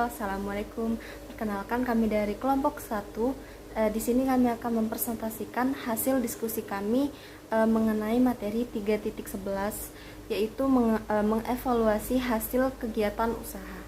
Halo, Assalamualaikum. Perkenalkan kami dari kelompok 1. Di sini kami akan mempresentasikan hasil diskusi kami mengenai materi 3.11, yaitu mengevaluasi hasil kegiatan usaha.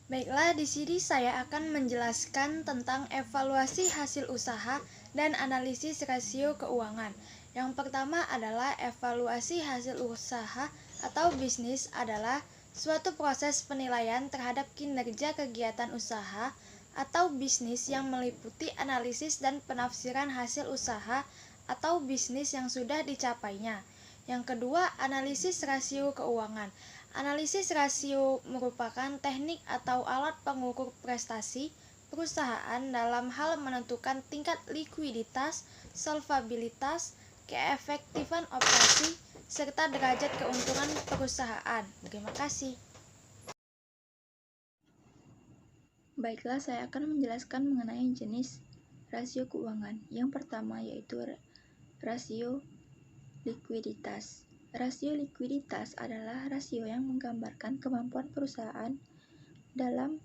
Baiklah, di sini saya akan menjelaskan tentang evaluasi hasil usaha dan analisis rasio keuangan. Yang pertama adalah evaluasi hasil usaha atau bisnis adalah suatu proses penilaian terhadap kinerja kegiatan usaha atau bisnis yang meliputi analisis dan penafsiran hasil usaha atau bisnis yang sudah dicapainya. Yang kedua, analisis rasio keuangan. Analisis rasio merupakan teknik atau alat pengukur prestasi perusahaan dalam hal menentukan tingkat likuiditas, solvabilitas, keefektifan operasi, serta derajat keuntungan perusahaan. Terima kasih. Baiklah, saya akan menjelaskan mengenai jenis rasio keuangan. Yang pertama yaitu rasio likuiditas. Rasio likuiditas adalah rasio yang menggambarkan kemampuan perusahaan dalam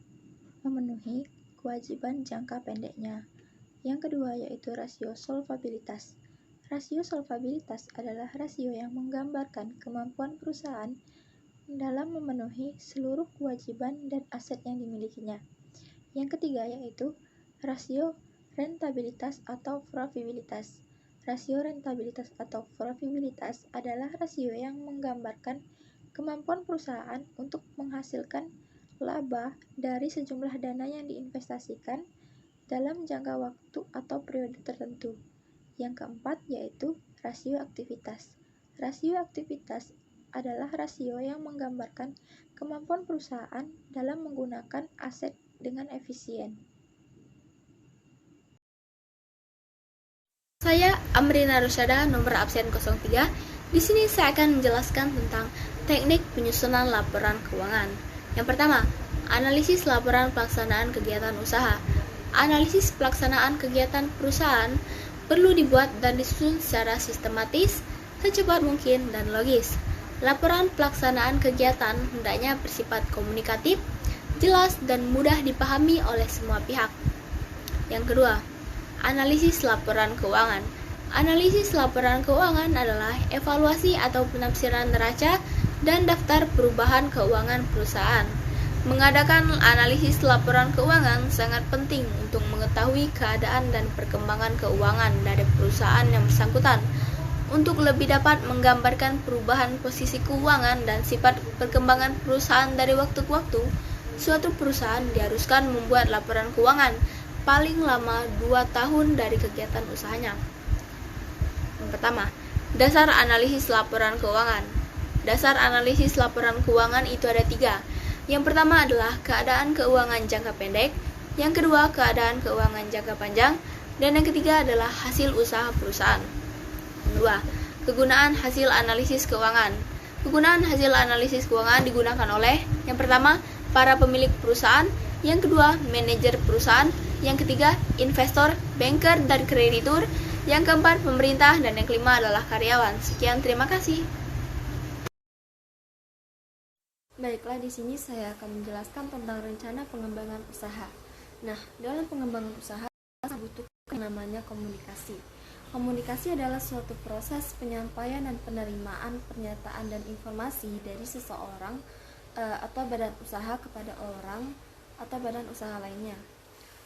memenuhi kewajiban jangka pendeknya. Yang kedua yaitu rasio solvabilitas. Rasio solvabilitas adalah rasio yang menggambarkan kemampuan perusahaan dalam memenuhi seluruh kewajiban dan aset yang dimilikinya. Yang ketiga yaitu rasio rentabilitas atau profitabilitas. Rasio rentabilitas atau profitabilitas adalah rasio yang menggambarkan kemampuan perusahaan untuk menghasilkan laba dari sejumlah dana yang diinvestasikan dalam jangka waktu atau periode tertentu. Yang keempat yaitu rasio aktivitas. Rasio aktivitas adalah rasio yang menggambarkan kemampuan perusahaan dalam menggunakan aset dengan efisien. Saya Amrina Rusyada, nomor absen 03. Di sini saya akan menjelaskan tentang teknik penyusunan laporan keuangan. Yang pertama, analisis laporan pelaksanaan kegiatan usaha. Analisis pelaksanaan kegiatan perusahaan perlu dibuat dan disusun secara sistematis, secepat mungkin, dan logis. Laporan pelaksanaan kegiatan hendaknya bersifat komunikatif, jelas, dan mudah dipahami oleh semua pihak. Yang kedua, analisis laporan keuangan. Analisis laporan keuangan adalah evaluasi atau penafsiran neraca dan daftar perubahan keuangan perusahaan. Mengadakan analisis laporan keuangan sangat penting untuk mengetahui keadaan dan perkembangan keuangan dari perusahaan yang bersangkutan. Untuk lebih dapat menggambarkan perubahan posisi keuangan dan sifat perkembangan perusahaan dari waktu ke waktu, suatu perusahaan diharuskan membuat laporan keuangan paling lama 2 tahun dari kegiatan usahanya. Yang pertama, dasar analisis laporan keuangan. Dasar analisis laporan keuangan itu ada 3. Yang pertama adalah keadaan keuangan jangka pendek, yang kedua keadaan keuangan jangka panjang, dan yang ketiga adalah hasil usaha perusahaan. Yang kedua, kegunaan hasil analisis keuangan. Kegunaan hasil analisis keuangan digunakan oleh yang pertama, para pemilik perusahaan, yang kedua, manajer perusahaan, yang ketiga, investor, banker, dan kreditur, yang keempat, pemerintah, dan yang kelima adalah karyawan. Sekian, terima kasih. Baiklah, di sini saya akan menjelaskan tentang rencana pengembangan usaha. Nah, dalam pengembangan usaha dibutuhkan namanya komunikasi. Komunikasi adalah suatu proses penyampaian dan penerimaan pernyataan dan informasi dari seseorang atau badan usaha kepada orang atau badan usaha lainnya.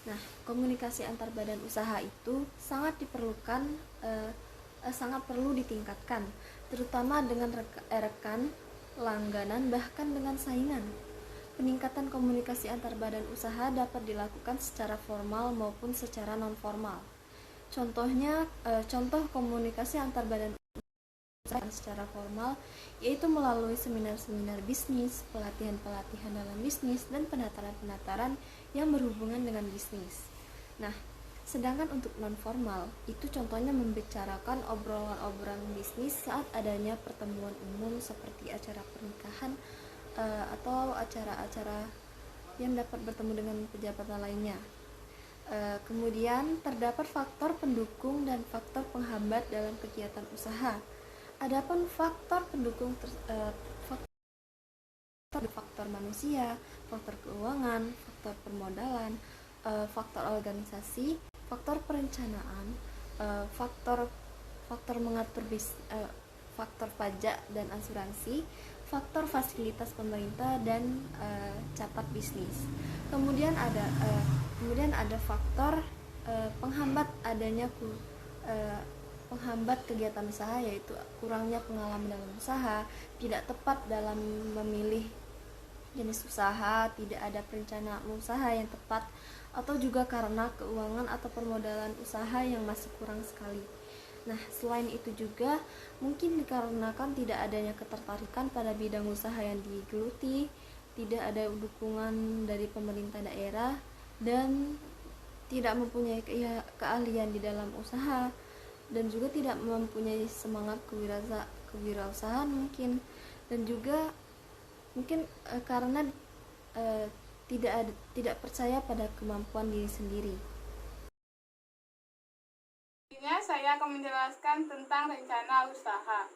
Nah, komunikasi antar badan usaha itu sangat diperlukan, sangat perlu ditingkatkan, terutama dengan rekan, langganan, bahkan dengan saingan. Peningkatan komunikasi antar badan usaha dapat dilakukan secara formal maupun secara non-formal. Contoh komunikasi antar badan usaha secara formal yaitu melalui seminar-seminar bisnis, pelatihan-pelatihan dalam bisnis, dan penataran-penataran yang berhubungan dengan bisnis. Nah, sedangkan untuk non-formal itu contohnya membicarakan obrolan-obrolan bisnis saat adanya pertemuan umum seperti acara pernikahan atau acara-acara yang dapat bertemu dengan pejabat lainnya. Kemudian terdapat faktor pendukung dan faktor penghambat dalam kegiatan usaha. Adapun faktor pendukung faktor manusia, faktor keuangan, faktor permodalan, faktor organisasi, faktor perencanaan, faktor mengatur faktor pajak dan asuransi, faktor fasilitas pemerintah dan catat bisnis. Kemudian ada faktor penghambat kegiatan usaha, yaitu kurangnya pengalaman dalam usaha, tidak tepat dalam memilih jenis usaha, tidak ada perencanaan usaha yang tepat, atau juga karena keuangan atau permodalan usaha yang masih kurang sekali. Nah, selain itu juga mungkin dikarenakan tidak adanya ketertarikan pada bidang usaha yang digeluti, tidak ada dukungan dari pemerintah daerah, dan tidak mempunyai keahlian di dalam usaha, dan juga tidak mempunyai semangat kewirausahaan mungkin, dan juga mungkin karena tidak percaya pada kemampuan diri sendiri. Selanjutnya saya akan menjelaskan tentang rencana usaha.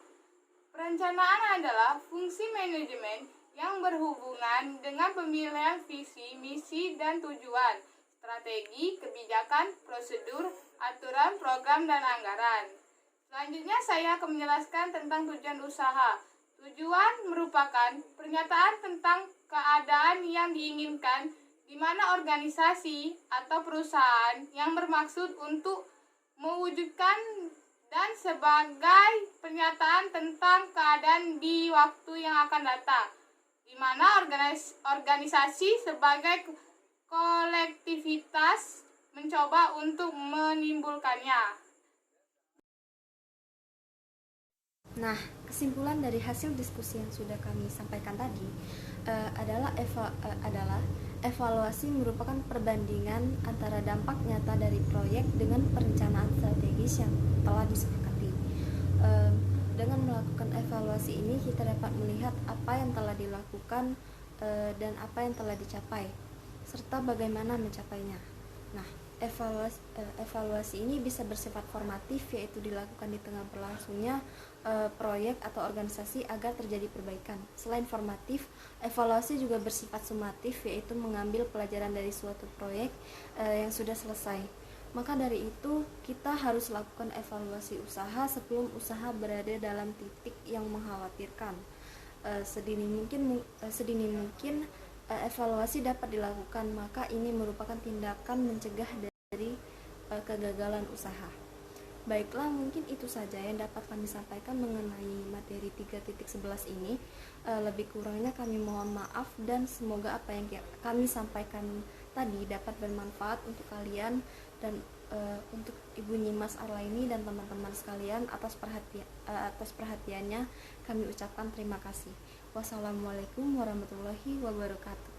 Perencanaan adalah fungsi manajemen yang berhubungan dengan pemilihan visi, misi, dan tujuan, strategi, kebijakan, prosedur, aturan, program, dan anggaran. Selanjutnya saya akan menjelaskan tentang tujuan usaha. Tujuan merupakan pernyataan tentang keadaan yang diinginkan, di mana organisasi atau perusahaan yang bermaksud untuk mewujudkan, dan sebagai pernyataan tentang keadaan di waktu yang akan datang, di mana organisasi sebagai kolektivitas mencoba untuk menimbulkannya. Nah, kesimpulan dari hasil diskusi yang sudah kami sampaikan tadi adalah evaluasi merupakan perbandingan antara dampak nyata dari proyek dengan perencanaan strategis yang telah disepakati. Dengan melakukan evaluasi ini, kita dapat melihat apa yang telah dilakukan dan apa yang telah dicapai, serta bagaimana mencapainya. Nah, evaluasi ini bisa bersifat formatif, yaitu dilakukan di tengah berlangsungnya proyek atau organisasi agar terjadi perbaikan. Selain formatif, evaluasi juga bersifat sumatif, yaitu mengambil pelajaran dari suatu proyek yang sudah selesai. Maka dari itu, kita harus lakukan evaluasi usaha sebelum usaha berada dalam titik yang mengkhawatirkan. Sedini mungkin evaluasi dapat dilakukan, maka ini merupakan tindakan mencegah dari kegagalan usaha. Baiklah, mungkin itu saja yang dapat kami sampaikan mengenai materi 3.11 ini. Lebih kurangnya kami mohon maaf, dan semoga apa yang kami sampaikan tadi dapat bermanfaat untuk kalian dan untuk Ibu Nyimas Arlaini dan teman-teman sekalian. Atas perhatiannya kami ucapkan terima kasih. Wassalamualaikum warahmatullahi wabarakatuh.